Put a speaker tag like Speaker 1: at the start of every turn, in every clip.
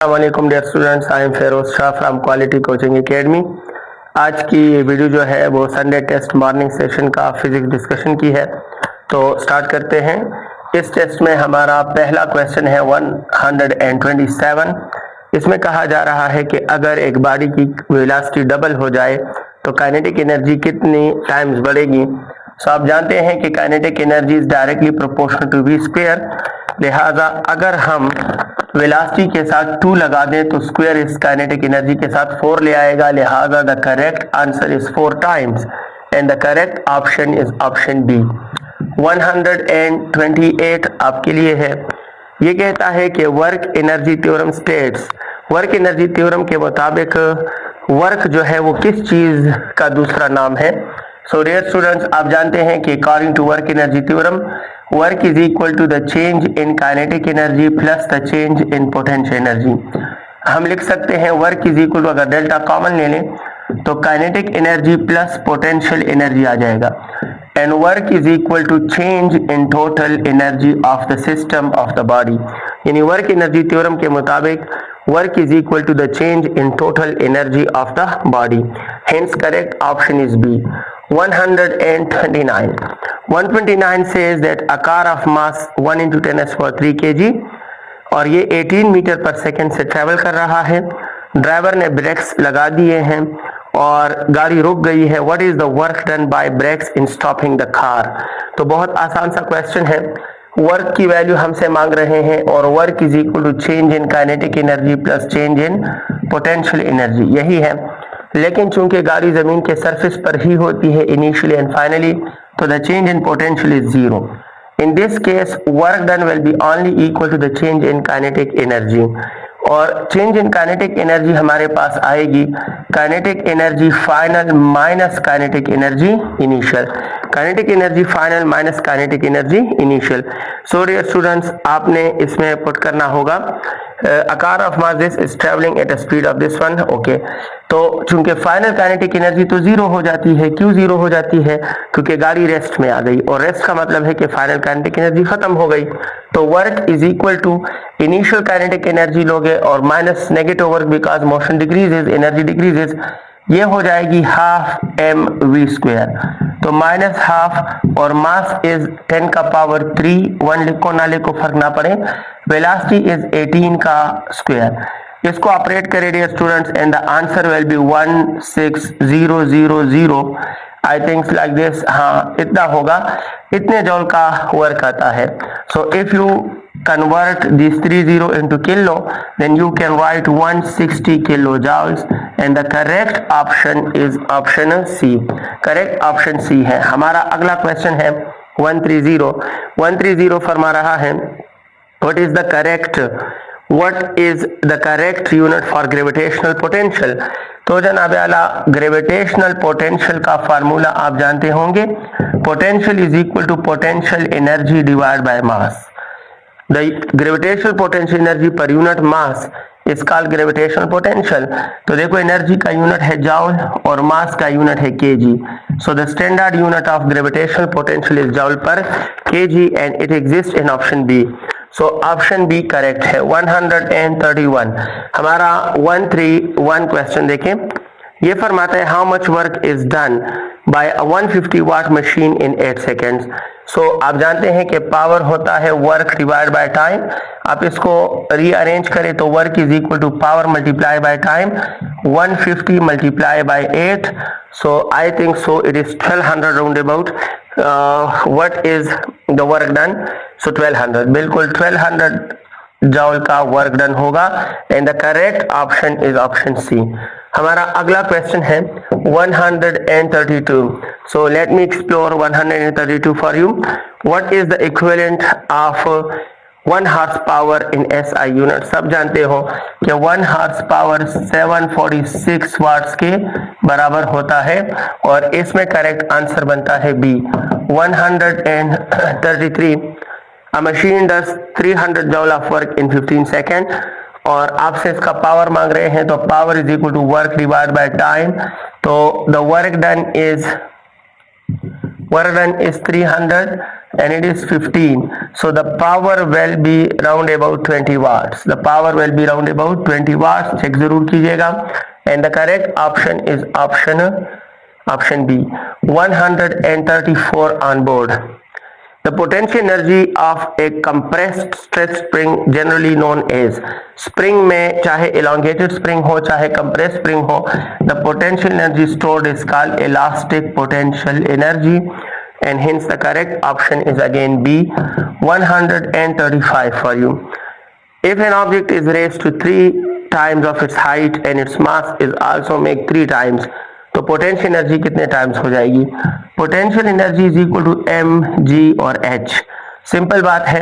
Speaker 1: अस्सलामुअलैकुम dear students, I am Feroz Shah from quality coaching academy. आज की ये वीडियो जो है वो संडे टेस्ट मॉर्निंग सेशन का फिजिक्स डिस्कशन की है। तो स्टार्ट करते हैं। इस टेस्ट में हमारा पहला क्वेश्चन है 127। इसमें कहा जा रहा है कि अगर एक बॉडी की वेलोसिटी डबल हो जाए तो काइनेटिक एनर्जी कितनी टाइम्स बढ़ेगी। सो आप जानते हैं कि kinetic energy is directly proportional to v square. लिहाजा अगर हम वेलोसिटी के साथ 2 लगा दें तो स्क्वायर इस काइनेटिक एनर्जी के साथ 4 ले आएगा। लिहाजा the correct answer is 4 times and the correct option is option B. 128 आपके लिए है। ये कहता है कि work energy theorem states, work energy theorem के मुताबिक वर्क जो है वो किस चीज का दूसरा नाम है। सो डियर स्टूडेंट्स, आप जानते हैं कि according to work energy theorem work is equal to the change in kinetic energy plus the change in potential energy. हम लिख सकते हैं वर्क इज इक्वल टू, अगर डेल्टा कॉमन ले लें तो kinetic energy plus potential energy आ जाएगा and work is equal to change in total energy of the system of the body. यानी वर्क एनर्जी थ्योरम के मुताबिक work is equal to the change in total energy of the body. Hence correct option is B. 129 says that a car of mass 1 into 10⁻³ kg और ये 18 metre per second से travel कर रहा है। Driver ने breaks लगा दिए हैं और गाड़ी रुक गई है। What is the work done by brakes in stopping the car. तो बहुत आसान सा क्वेश्चन है। वर्क की वैल्यू हमसे मांग रहे हैं और work is equal to change in kinetic energy plus change in potential energy, यही है। लेकिन चूंकि गाड़ी जमीन के सरफेस पर ही होती है इनिशियली एंड फाइनली, तो the change in potential is 0। In this case work done will be only equal to the change in kinetic energy और चेंज इन काइनेटिक एनर्जी हमारे पास आएगी kinetic energy final minus kinetic energy initial. Kinetic energy final minus kinetic energy initial. So dear students, आपने इसमें put करना होगा a car of mass this is traveling at a speed of this one। Okay, तो चूंकि final kinetic energy तो 0 हो जाती है। क्यों 0 हो जाती है? क्योंकि गाड़ी रेस्ट में आ गई और रेस्ट का मतलब है कि फाइनल काइनेटिक एनर्जी खत्म हो गई। तो work is equal to initial kinetic energy लोगे और minus negative work because motion decreases, energy decreases, ये हो जाएगी हाफ mv²। तो माइनस हाफ और मास इज 10 का पावर 3, 1 लिखो ना लिखो फर्क ना पड़े। वेलोसिटी इज 18 का स्क्वायर। इसको ऑपरेट करें dear students and the answer will be 16000। I think like this, हाँ इतना होगा, इतने जॉल का वर्क आता है। So if you convert these 30 into kilo, then you can write 160 kilojoules and the correct option is option C। correct option C है। हमारा अगला क्वेश्चन है 130 फरमा रहा है what is the correct unit for gravitational potential। तो जनाब आला ग्रेविटेशनल पोटेंशियल का फार्मूला आप जानते होंगे, potential is equal to potential energy divide by mass. The gravitational potential energy per unit mass is called gravitational potential। तो देखो energy का यूनिट है जॉल और मास का यूनिट है kg. So the standard unit of gravitational potential is joule per kg and it exist in option B. So option B correct है। 131 हमारा 131 question देखें। ये फरमाता है how much work is done by a 150 watt machine in 8 seconds. So आप जानते हैं कि पावर होता है वर्क डिवाइड बाय टाइम। आप इसको रीअरेंज करें तो work is equal to power multiply by time, 150 multiply by 8। So I think so it is 1200 round about. What is the work done? So 1200, बिल्कुल 1200 जॉल का work done होगा and the correct option is option C. हमारा अगला question है 132। So let me explore 132 for you. What is the equivalent of 1 horse power in SI unit. सब जानते हो कि 1 हॉर्स पावर 746 वाट्स के बराबर होता है और इसमें करेक्ट आंसर बनता है B. 133 A machine does 300 joule of work in 15 second और आपसे इसका पावर मांग रहे हैं तो power is equal to work divide by time. तो the work done is 300 and it is 15, so the power will be round about 20 watts. The power will be round about 20 watts. Check जरूर कीजिएगा. And the correct option is option B, 134 on board. The potential energy of a compressed stress spring generally known as, spring में चाहे elongated spring हो चाहे compressed spring हो, the potential energy stored is called elastic potential energy, and hence the correct option is again B, 135 for you. If an object is raised to 3 times of its height and its mass is also make 3 times, तो potential energy कितने times हो जाएगी? Potential energy is equal to M, G और H. Simple बात है,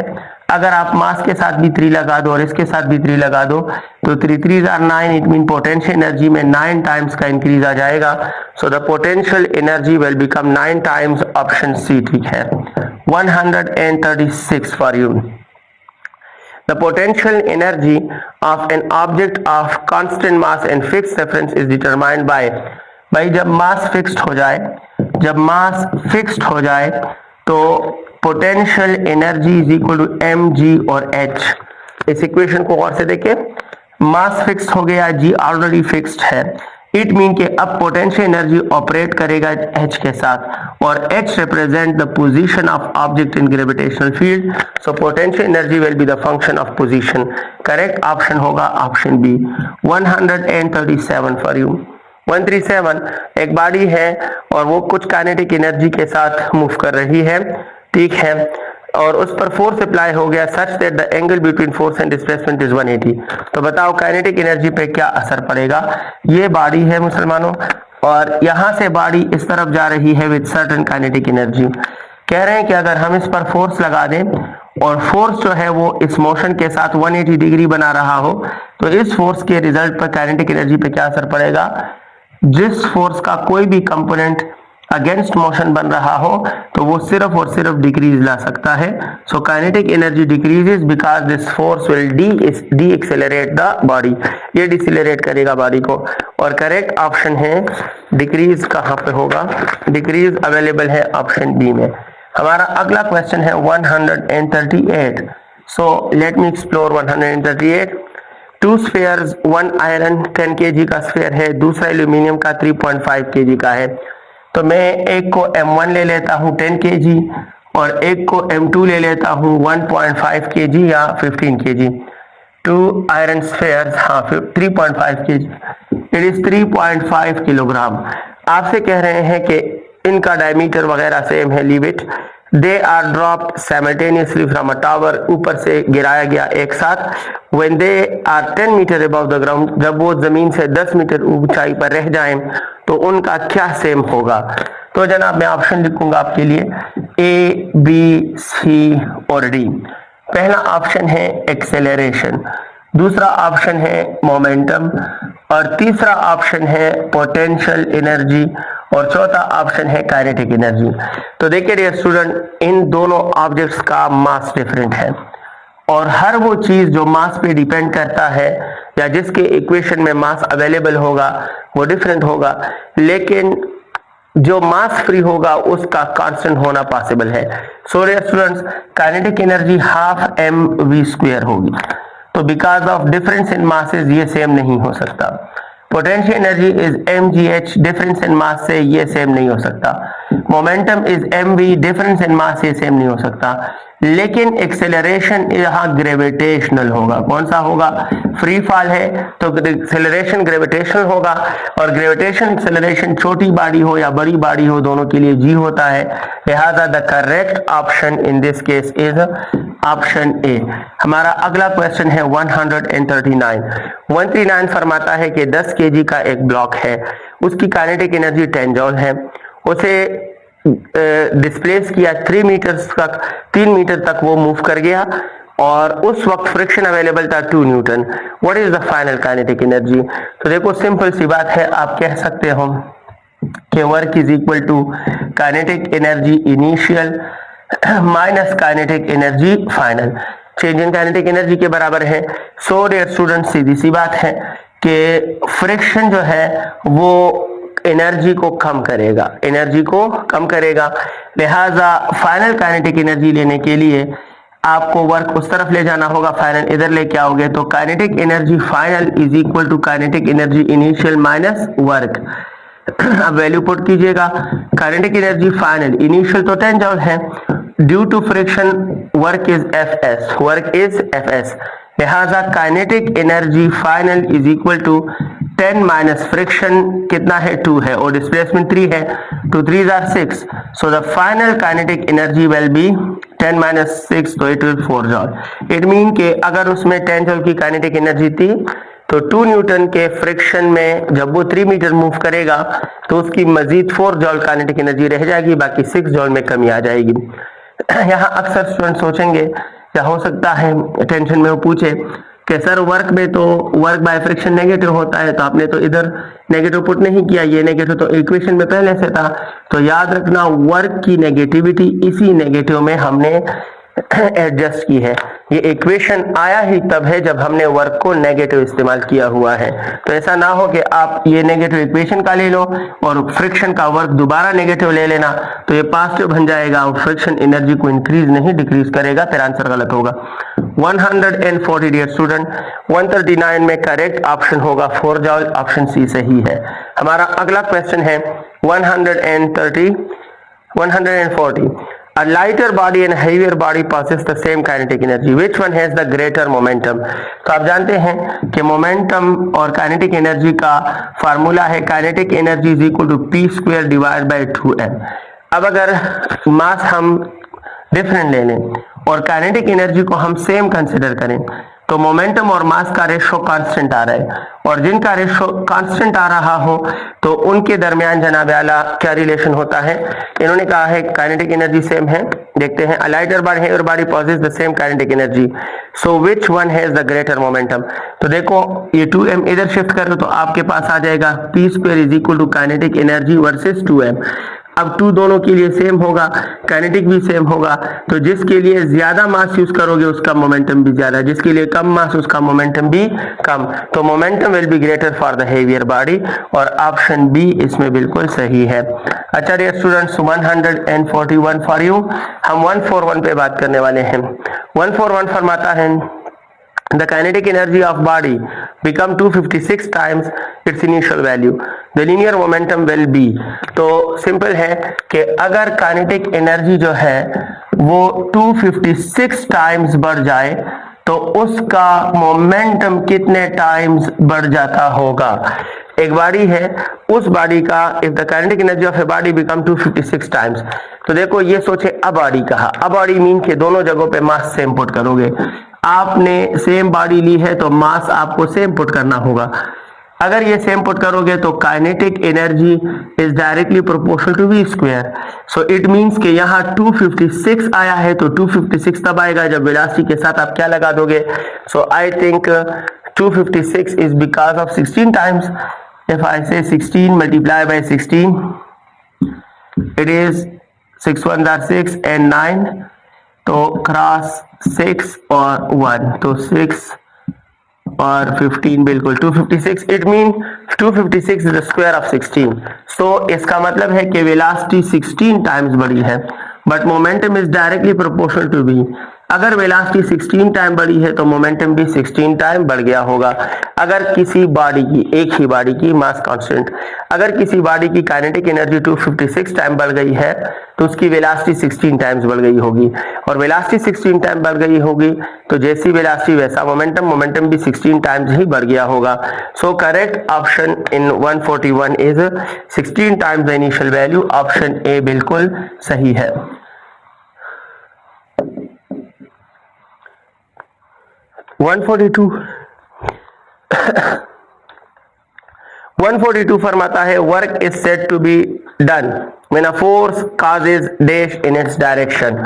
Speaker 1: अगर आप मास के साथ भी 3 लगा दो और इसके साथ भी 3 लगा दो तो 3 3 are 9. It mean potential energy में 9 टाइम्स का इंक्रीज आ जाएगा. So the potential energy will become 9 times. Option C ठीक है. 136 for you. The potential energy of an object of constant mass and fixed reference is determined by, भाई जब मास fixed हो जाए तो potential energy is equal to M, G और H. इस equation को और से देखें, मास फिक्स्ड हो गया, जी ऑलरेडी फिक्स्ड है. इट मीन के अब पोटेंशियल एनर्जी ऑपरेट करेगा एच के साथ और H represent the position of object in gravitational field. So potential energy will be the function of position. Correct option होगा ऑप्शन बी. 137 for you. 137 एक body है और वो कुछ काइनेटिक एनर्जी के साथ मूव कर रही है, ठीक है, और उस पर फोर्स अप्लाई हो गया such that the angle between force and displacement is 180. तो बताओ काइनेटिक एनर्जी पे क्या असर पड़ेगा? ये बॉडी है मुसलमानों और यहां से बॉडी इस तरफ जा रही है विद सर्टेन काइनेटिक एनर्जी. कह रहे हैं कि अगर हम इस पर फोर्स लगा दें और फोर्स जो है वो इस मोशन के साथ 180 डिग्री बना रहा हो तो इस फोर्स के रिजल्ट पर काइनेटिक एनर्जी पे क्या असर पड़ेगा? जिस फोर्स का कोई भी कंपोनेंट अगेंस्ट मोशन बन रहा हो तो वो सिर्फ और सिर्फ डिक्रीज ला सकता है. सो kinetic energy decreases because this force will D accelerate the body. ये डिसेलरेट करेगा बॉडी को. और करेक्ट ऑप्शन है डिक्रीज. कहां पे होगा? डिक्रीज अवेलेबल है ऑप्शन बी में. हमारा अगला क्वेश्चन है 138. सो let me explore 138. 2 spheres, 1 iron 10 kg का स्फीयर है, दूसरा एल्यूमिनियम का 3.5 kg का है. तो मैं एक को M1 ले लेता हूँ 10 kg और एक को M2 ले लेता हूँ 1.5 kg या 15 kg. 2 आयरन स्फीयर्स, हाँ 3.5 kg. It is 3.5 kilogram. आपसे कह रहे हैं कि इनका डायमीटर वगैरह सेम है. Leave it. They are dropped simultaneously from a tower. ऊपर से गिराया गया एक साथ. When they are 10 metre above the ground, जब वो जमीन से 10 मीटर ऊंचाई पर रह जाएं तो उनका क्या सेम होगा? तो जनाब मैं ऑप्शन लिखूंगा आपके लिए ए, बी, सी और डी. पहला ऑप्शन है एक्सेलरेशन, दूसरा ऑप्शन है मोमेंटम और तीसरा ऑप्शन है पोटेंशियल एनर्जी और चौथा ऑप्शन है काइनेटिक एनर्जी. तो देखिए डियर स्टूडेंट, इन दोनों ऑब्जेक्ट्स का मास डिफरेंट है और हर वो चीज जो मास पे डिपेंड करता है या जिसके इक्वेशन में मास अवेलेबल होगा वो डिफरेंट होगा, लेकिन जो मास फ्री होगा उसका कांस्टेंट होना पॉसिबल है. So dear students, kinetic energy half mv² होगी. तो because of difference in masses ये सेम नहीं हो सकता. Potential energy is mgh, difference in mass से ये सेम नहीं हो सकता. Momentum is mv, difference in mass से सेम नहीं हो सकता. लेकिन एक्सेलरेशन यहाँ ग्रेविटेशनल होगा. कौन सा होगा? फ्री फॉल है तो एक्सेलरेशन ग्रेविटेशनल होगा और ग्रेविटेशन एक्सेलरेशन छोटी बॉडी हो या बड़ी बॉडी हो दोनों के लिए g होता है. लिहाजा the correct option in this case is option A. हमारा अगला क्वेश्चन है 139. 139 फरमाता है कि 10 kg का एक ब्लॉक है, उसकी काइनेटिक एनर्जी 10 जॉल है. उसे डिस्प्लेस किया 3 मीटर तक वो मूव कर गया और उस वक्त फ्रिक्शन अवेलेबल था 2 Newton. What is the final kinetic energy? तो देखो सिंपल सी बात है, आप कह सकते हो कि work is equal to kinetic energy initial minus kinetic energy final. Change in kinetic energy के बराबर है. सो डियर स्टूडेंट, सीधी सी बात है कि फ्रिक्शन जो है वो एनर्जी को कम करेगा, एनर्जी को कम करेगा। लिहाजा फाइनल काइनेटिक एनर्जी लेने के लिए आपको वर्क उस तरफ ले जाना होगा, फाइनल इधर लेके आओगे तो kinetic energy final is equal to kinetic energy initial minus work. अब वैल्यू पुट कीजिएगा, काइनेटिक एनर्जी फाइनल इनिशियल तो 10 जूल है, due to friction work is Fs, work is Fs। लिहाजा kinetic energy final is equal to 10 minus friction कितना है 2 है और displacement 3 है, 2 3 are 6, so the final kinetic energy will be 10 minus 6 तो it will 4 joule. It mean के अगर उसमें 10 जूल की काइनेटिक एनर्जी थी तो 2 न्यूटन के फ्रिक्शन में जब वो 3 मीटर मूव करेगा तो उसकी मजीद 4 जूल काइनेटिक एनर्जी रह जाएगी, बाकी 6 जूल में कमी आ जाएगी। यहाँ अक्सर स्टूडेंट सोचेंगे या हो सकता है टेंशन में वो पूछे कि सर वर्क में तो वर्क बाय फ्रिक्शन नेगेटिव होता है, तो आपने तो इधर नेगेटिव पुट नहीं किया, ये नेगेटिव तो इक्वेशन में पहले से था। तो याद रखना वर्क की नेगेटिविटी इसी नेगेटिव में हमने एडजस्ट की है। ये इक्वेशन आया ही तब है जब हमने वर्क को नेगेटिव इस्तेमाल किया हुआ है। तो ऐसा ना हो कि आप ये नेगेटिव इक्वेशन का ले लो और फ्रिक्शन का वर्क दोबारा नेगेटिव ले लेना, तो ये पॉजिटिव बन जाएगा और फ्रिक्शन एनर्जी को इंक्रीज नहीं डिक्रीज करेगा, फिर आंसर गलत होगा। 140 डियर स्टूडेंट, 139 में करेक्ट ऑप्शन होगा 4 जूल, ऑप्शन सी सही है। हमारा अगला क्वेश्चन है 140। A lighter body and heavier body possess the same kinetic energy. Which one has the greater momentum? तो आप जानते हैं कि मोमेंटम और काइनेटिक एनर्जी का फार्मूला है kinetic energy is equal to p square divide by 2m। अब अगर मास हम डिफरेंट ले लें और काइनेटिक एनर्जी को हम सेम कंसिडर करें तो मोमेंटम और मास का रेशो कांस्टेंट आ रहा है, और जिनका रेशो कांस्टेंट आ रहा हो तो उनके दरमियान जनाब आला क्या रिलेशन होता है। इन्होंने कहा है काइनेटिक एनर्जी सेम है, देखते हैं। A lighter body heavier body possesses the same kinetic energy, so which one has the greater momentum. तो देखो ये 2m इधर शिफ्ट करो तो आपके पास आ जाएगा p square is equal to kinetic energy versus 2m। अब 2 दोनों के लिए सेम होगा, काइनेटिक भी सेम होगा, तो जिसके लिए ज्यादा मास यूज करोगे उसका मोमेंटम भी ज्यादा, जिसके लिए कम मास उसका मोमेंटम भी कम। तो momentum will be greater for the heavier body, और ऑप्शन बी इसमें बिल्कुल सही है। अच्छा डियर स्टूडेंट्स, 141 फॉर यू। हम 141 पे बात करने वाले हैं। 141 फरमाता है the kinetic energy of body become 256 times its initial value, the linear momentum will be। तो सिंपल है कि अगर काइनेटिक एनर्जी जो है वो 256 टाइम्स बढ़ जाए तो उसका मोमेंटम कितने टाइम्स बढ़ जाता होगा। एक बॉडी है, उस बॉडी का if the kinetic energy of a body become 256 times, तो देखो ये सोचे अ बॉडी कहा, अ बॉडी मीन के दोनों जगहों पे मास सेम पुट करोगे। आपने सेम बॉडी ली है तो मास आपको सेम पुट करना होगा। अगर ये सेम पुट करोगे तो kinetic energy is directly proportional to v square, so it means कि यहाँ 256 आया है तो 256 तब आएगा जब वेलोसिटी के साथ आप क्या लगा दोगे। So I think 256 is because of 16 times. If I say 16 multiply by 16 it is 6 1 are 6 and 9, तो क्रॉस 6 और 1 तो 6 और 15 बिल्कुल 256। It mean 256 is the square of 16। So इसका मतलब है कि वेलोसिटी 16 टाइम्स बढ़ी है, but momentum is directly proportional to v। अगर वेलोसिटी 16 टाइम बढ़ी है तो मोमेंटम भी 16 टाइम बढ़ गया होगा। अगर किसी बॉडी की, एक ही बॉडी की मास कांस्टेंट, अगर किसी बॉडी की काइनेटिक एनर्जी 256 टाइम बढ़ गई है तो उसकी वेलोसिटी 16 टाइम्स बढ़ गई होगी, और वेलोसिटी 16 टाइम बढ़ गई होगी तो जैसी वेलोसिटी वैसा मोमेंटम, मोमेंटम भी 16 टाइम्स ही बढ़ गया होगा। So correct option in 141 is 16 times the initial value, option A बिल्कुल सही है। 142 फरमाता है work is said to be done when a force causes dash in its direction.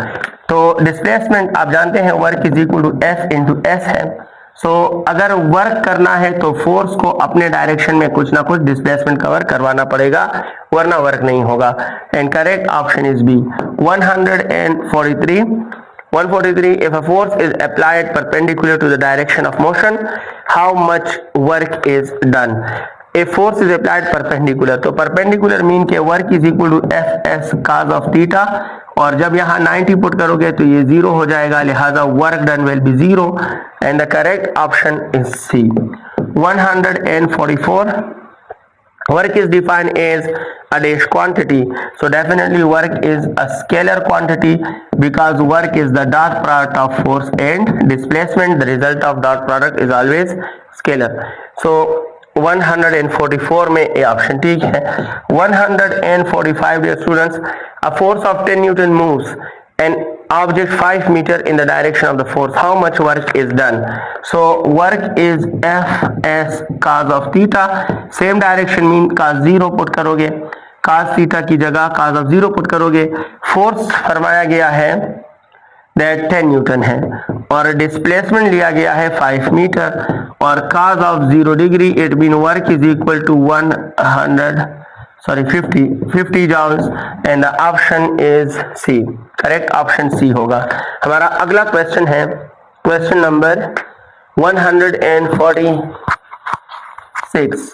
Speaker 1: तो डिस्प्लेसमेंट आप जानते हैं work is equal to F into S है। सो अगर वर्क करना है तो फोर्स को अपने डायरेक्शन में कुछ ना कुछ डिस्प्लेसमेंट कवर करवाना पड़ेगा, वरना वर्क नहीं होगा। And correct option is B. 143 if a force is applied perpendicular to the direction of motion, how much work is done। A force is applied perpendicular, तो परपेंडिकुलर मीन के work is equal to F S cos of theta, और जब यहाँ 90 put करोगे तो ये 0 हो जाएगा, लिहाजा work done will be 0 and the correct option is C. 144 work is defined as a dash quantity, so definitely work is a scalar quantity because work is the dot product of force and displacement. The result of dot product is always scalar. So 144 में ये option ठीक है। 145 dear students, a force of 10 Newton moves an object 5 meter in the direction of the force. How much work is done? So work is F S cos of theta. Same direction mean cos 0 put करोगे, cos theta की जगह cos of 0 put करोगे। Force फरमाया गया है that 10 Newton है और displacement लिया गया है 5 मीटर और cos of 0 degree, it mean work is equal to 50 joules and the option is C. Correct option C होगा। हमारा अगला क्वेश्चन है question number 146।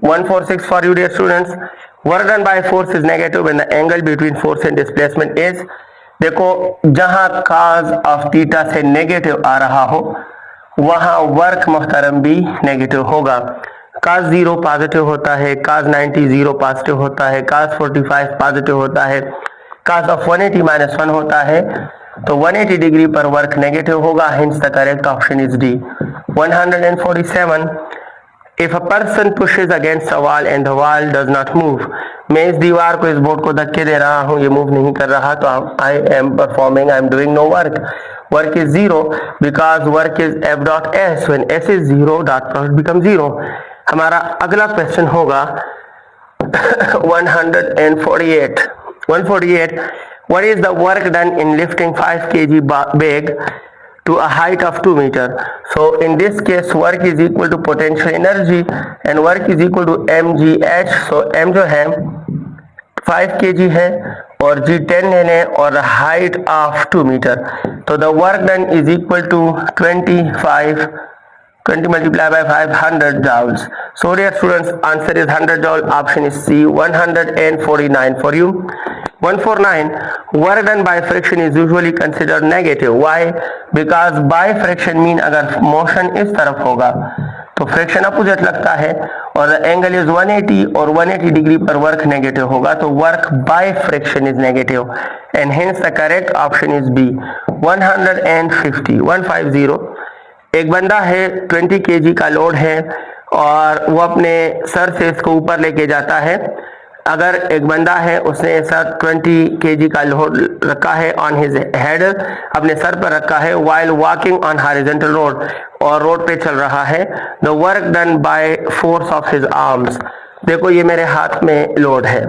Speaker 1: 146 for you dear students. Work done by force is negative when the angle between force and displacement is, देखो जहां cos of theta से negative आ रहा हो वहां वर्क मोहतरम भी नेगेटिव होगा। cos 0 पॉजिटिव होता है, cos 90 0 पॉजिटिव होता है, cos 45 पॉजिटिव होता है, cos of 180 -1 होता है, तो 180 डिग्री पर वर्क नेगेटिव होगा, hence the correct option is D। 147 if a person pushes against a wall and the wall does not move, मैं इस दीवार को, इस बोर्ड को धक्के दे रहा हूँ, ये मूव नहीं कर रहा, तो I am performing, I am doing no work, work is 0 because work is F dot S, when S is 0 dot product becomes 0। हमारा अगला क्वेश्चन होगा 148 what is the work done in lifting 5 kg bag to a height of 2 meter? So in this case work is equal to potential energy and work is equal to mgh। so m जो है 5 kg है और g 10 लेने और height of 2 metre, तो the work done is equal to 20 multiplied by 500 joules। So dear students, answer is 100 joule, option is C। 149 for you। 149 work done by friction is usually considered negative, why? because by friction mean अगर motion इस तरफ होगा तो friction opposite लगता है और angle is 180 और 180 degree पर वर्क नेगेटिव होगा, तो work by friction is negative and hence the correct option is B. 150 एक बंदा है 20 kg का लोड है और वो अपने सर से इसको ऊपर लेके जाता है। अगर एक बंदा है उसने सर 20 kg का लोड रखा है ऑन हिज हेड, अपने सर पर रखा है while walking on horizontal road और रोड पे चल रहा है, the work done by force of his arms। देखो ये मेरे हाथ में लोड है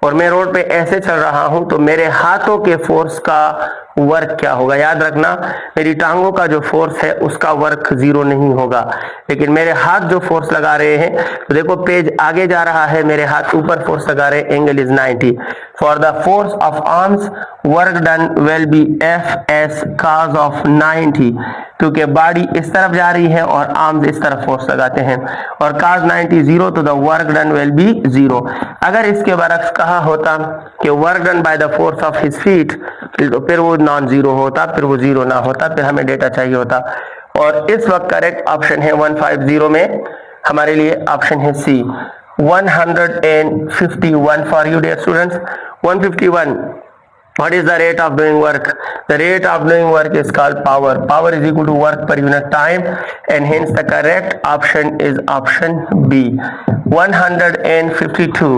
Speaker 1: और मैं रोड पे ऐसे चल रहा हूं तो मेरे हाथों के फोर्स का वर्क क्या होगा? याद रखना मेरी टांगों का जो फोर्स है उसका वर्क 0 नहीं होगा, लेकिन मेरे हाथ जो फोर्स लगा रहे हैं, तो देखो पेज आगे जा रहा है, मेरे हाथ ऊपर फोर्स लगा रहे हैं, angle is 90। For the force of arms work done will B F S cos of 90, क्योंकि बॉडी इस तरफ जा रही है और आर्म्स इस तरफ फोर्स लगाते हैं और cos 90 0, तो the work done will be 0। अगर इसके बरक्स कहा होता कि work done by the force of his feet, तो फिर वो नॉन जीरो होता, फिर वो 0 ना होता, फिर हमें डेटा चाहिए होता। और इस वक्त करेक्ट ऑप्शन है 150 में हमारे लिए ऑप्शन है C. 151 for you dear students. 151 what is the rate of doing work? The rate of doing work is called power. Power is equal to work per unit time and hence the correct option is option B। 152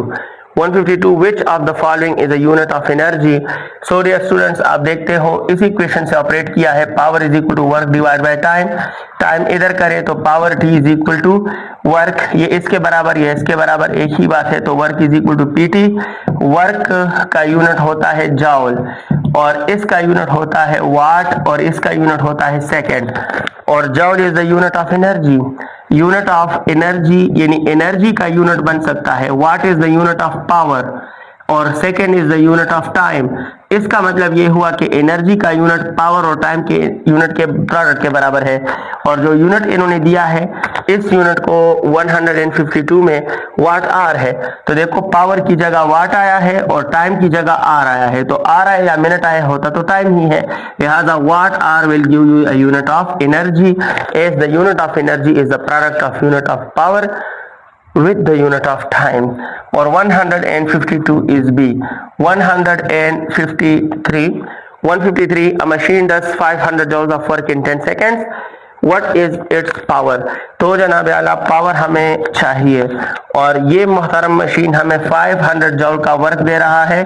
Speaker 1: which of the following is a unit of energy? So dear students, आप देखते हो इस equation से operate किया है, power is equal to work divide by time. Time इधर करें तो power T is equal to work, ये इसके बराबर, ये इसके बराबर, एक ही बात है, तो work is equal to PT। Work का यूनिट होता है जॉल और इसका यूनिट होता है वाट और इसका यूनिट होता है सेकंड। और joule is the unit of energy. Unit of energy यानी एनर्जी का यूनिट बन सकता है watt is the unit of power और second is the unit of time. इसका मतलब ये हुआ कि एनर्जी का यूनिट पावर और टाइम के यूनिट के प्रोडक्ट के बराबर है। और जो यूनिट इन्होंने दिया है इस यूनिट को 152 में वाट आर है। तो देखो पावर की जगह वाट आया है और टाइम की जगह आर आया है। तो आर आया या मिनट आया होता तो टाइम ही है, लिहाजा watt hour will give you a unit of energy as the unit of energy is the product of unit of power with the unit of time। or 152 is B। 153 a machine does 500 joules of work in 10 seconds। what is its power। तो जनाब आला power हमें चाहिए और ये मोहतरम machine हमें 500 जॉल का वर्क दे रहा है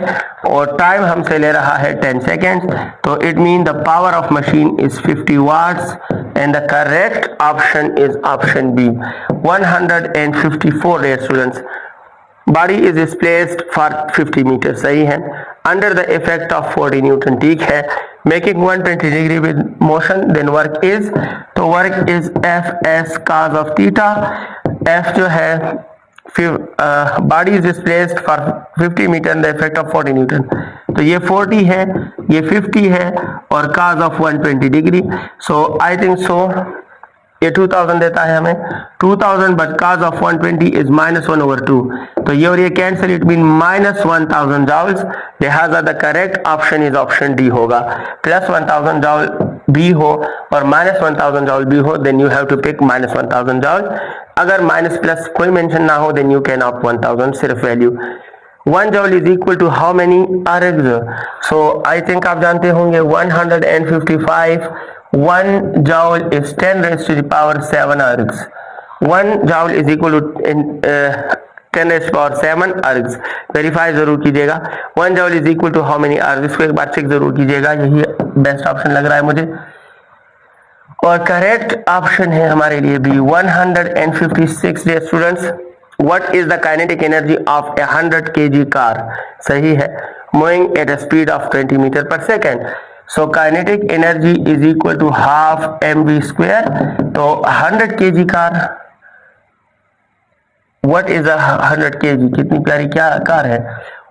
Speaker 1: और टाइम हमसे ले रहा है 10 सेकेंड्स। तो it mean the power of machine is 50 watts and the correct option is option B। 154 dear students, body is displaced for 50 meters, सही है, under the effect of 40 Newton, ठीक है, making 120 degree with motion, then work is, तो work is Fs cos of theta। F जो है body is displaced for 50 meter and the effect of 40 Newton। तो ये 40 है, ये 50 है और cos of 120 degree. So I think सो ये 2000 देता है हमें 2000 बट cos of 120 इज -1/2। तो ये और ये कैंसिल, इट मीन -1000 जॉल्स। लिहाजा the correct option is option D होगा। +1000 जॉल बी हो और -1000 जॉल बी हो, then you have to pick -1000 joule. अगर माइनस प्लस कोई मेंशन ना हो देन यू कैन ऑप्ट 1000 सिर्फ value. 1 joule is equal to how many ergs. So I think आप जानते होंगे 155 1 joule is 10 raised to the power 7 ergs। 1 joule is equal to 10 raised to the power 7 ergs। Verify जरूर कीजिएगा 1 joule is equal to how many ergs, इसको एक बार check जरूर कीजिएगा, यही बेस्ट ऑप्शन लग रहा है मुझे। और करेक्ट ऑप्शन है हमारे लिए भी 156 dear students. What is the kinetic energy of 100 kg car, सही है, moving at a speed of 20 metre per second. So kinetic energy is equal to half mv square. तो 100 kg car, what is 100 kg, कितनी प्यारी क्या car है,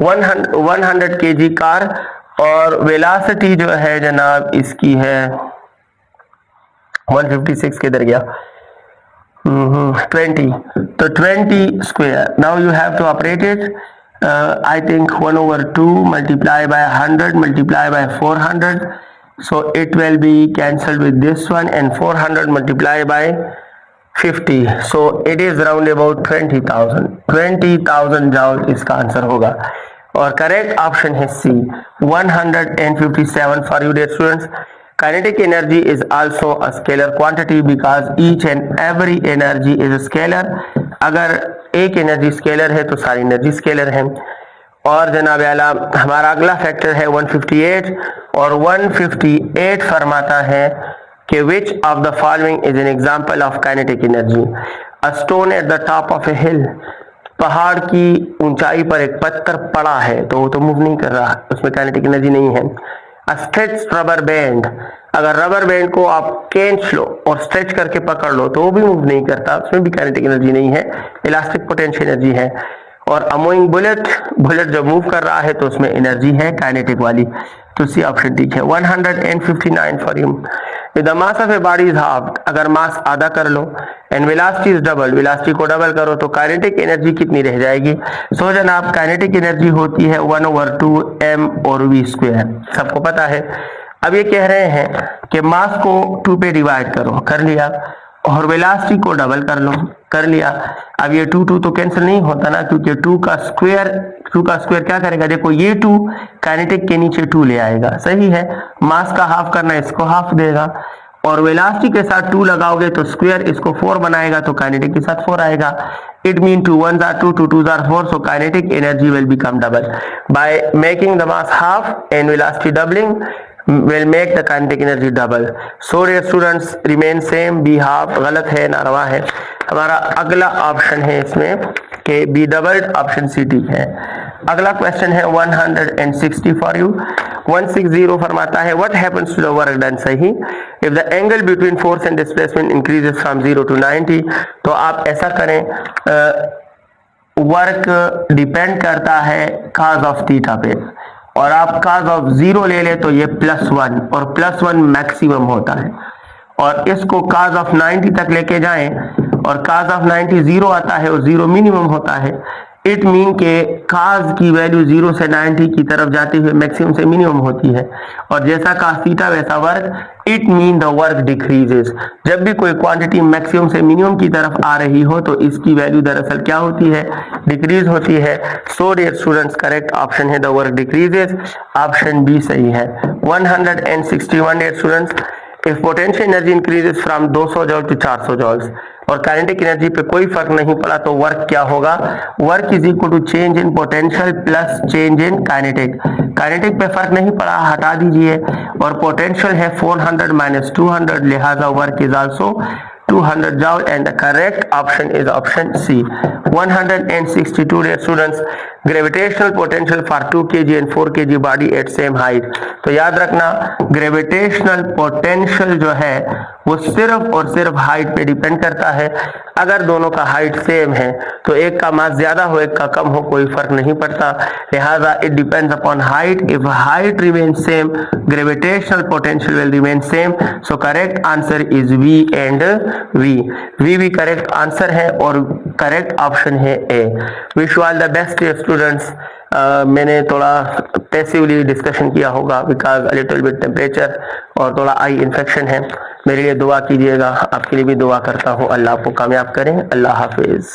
Speaker 1: 100 kg car और velocity जो है जनाब इसकी है 156 किधर गया 20। तो 20 square. Now you have to operate it. I think 1/2 multiply by 100 multiply by 400, so it will be cancelled with this one, and 400 multiply by 50, so it is round about 20,000 joule इसका answer होगा। और correct option है C 157 for you dear students. Kinetic energy is also a scalar quantity because each and every energy is a scalar। अगर एक energy scalar है तो सारी energy scalar है। और जनाब आला हमारा अगला फैक्टर है 158 और 158 फरमाता है कि which of the following is an example of kinetic energy. A stone at the top of a hill, पहाड़ की ऊंचाई पर एक पत्थर पड़ा है तो वो तो मूव नहीं कर रहा, उसमें काइनेटिक एनर्जी नहीं है। अ स्ट्रेच्ड रबर बैंड, अगर रबर बैंड को आप खींच लो और स्ट्रेच करके पकड़ लो तो वो भी मूव नहीं करता, उसमें भी काइनेटिक एनर्जी नहीं है, इलास्टिक पोटेंशियल एनर्जी है। और अ मूविंग बुलेट, बुलेट जब मूव कर रहा है तो उसमें एनर्जी है काइनेटिक वाली, तो सी ऑप्शन ठीक है। 159 for you. The mass of a body is half, अगर मास आधा कर लो, and velocity is double, velocity को डबल करो तो काइनेटिक एनर्जी कितनी रह जाएगी। सो जनाब काइनेटिक एनर्जी होती है 1/2 m और v स्क्वायर, सबको पता है। अब ये कह रहे हैं कि मास को 2 पे डिवाइड करो, कर लिया, और वेलोसिटी को डबल कर लो, कर लिया। अब ये 2 तो कैंसिल नहीं होता ना, क्योंकि 2 का स्क्वायर क्या करेगा, देखो ये 2 काइनेटिक के नीचे 2 ले आएगा, सही है, मास का हाफ करना इसको हाफ देगा, और वेलोसिटी के साथ 2 लगाओगे तो स्क्वायर इसको 4 बनाएगा तो काइनेटिक के साथ 4 आएगा। It mean 2 1s are 2, 2 2s are 4, so kinetic energy will become double by making the mass half and velocity doubling will make the kinetic energy double। so dear students remain same, b half गलत है, नारवा है। हमारा अगला option है इसमें के B doubled, option C ठीक है। अगला क्वेश्चन है 160 फॉर यू। 160 फरमाता है what happens to the work done, सही। If the angle between force and displacement increases from 0 to 90, तो आप ऐसा करें, वर्क डिपेंड करता है cos ऑफ थीटा पे, और आप cos ऑफ 0 ले ले तो ये +1, और +1 मैक्सिमम होता है, और इसको cos ऑफ 90 तक लेके जाएं और cos ऑफ 90 0 आता है और 0 मिनिमम होता है। इट मीन के cos की वैल्यू 0 से 90 की तरफ जाते हुए मैक्सिमम से मिनिमम होती है, और जैसा cos थीटा वैसा work. It mean the work decreases. जब भी कोई क्वांटिटी मैक्सिमम से मिनिमम की तरफ आ रही हो तो इसकी वैल्यू दरअसल क्या होती है, डिक्रीज होती है। So dear students, correct option है the work decreases, option B सही है। 161 dear students, if potential energy increases from 200 joule to 400 joules और काइनेटिक एनर्जी पे कोई फर्क नहीं पड़ा तो वर्क क्या होगा, work is equal to change in potential plus change in kinetic. Kinetic पे फर्क नहीं पड़ा, हटा दीजिए, और पोटेंशियल है 400 माइनस 200, लिहाजा work is also 200 joule, and the correct option is option C. 162 dear students, gravitational potential for 2 kg and 4 kg body at same height. तो याद रखना ग्रेविटेशनल पोटेंशियल जो है वो सिर्फ और सिर्फ हाइट पे डिपेंड करता है। अगर दोनों का हाइट सेम है तो एक का मास ज्यादा हो एक का कम हो कोई फर्क नहीं पड़ता, लिहाजा it depends upon height. If height remain same, gravitational potential will remain same. So correct answer is B and B. B भी करेक्ट आंसर है और करेक्ट ऑप्शन है A. Wish you all the best students. मैंने थोड़ा passively discussion किया होगा because a little bit temperature और थोड़ा आई इन्फेक्शन है। मेरे लिए दुआ कीजिएगा, आपके लिए भी दुआ करता हूँ। अल्लाह आपको कामयाब करें। अल्लाह हाफिज।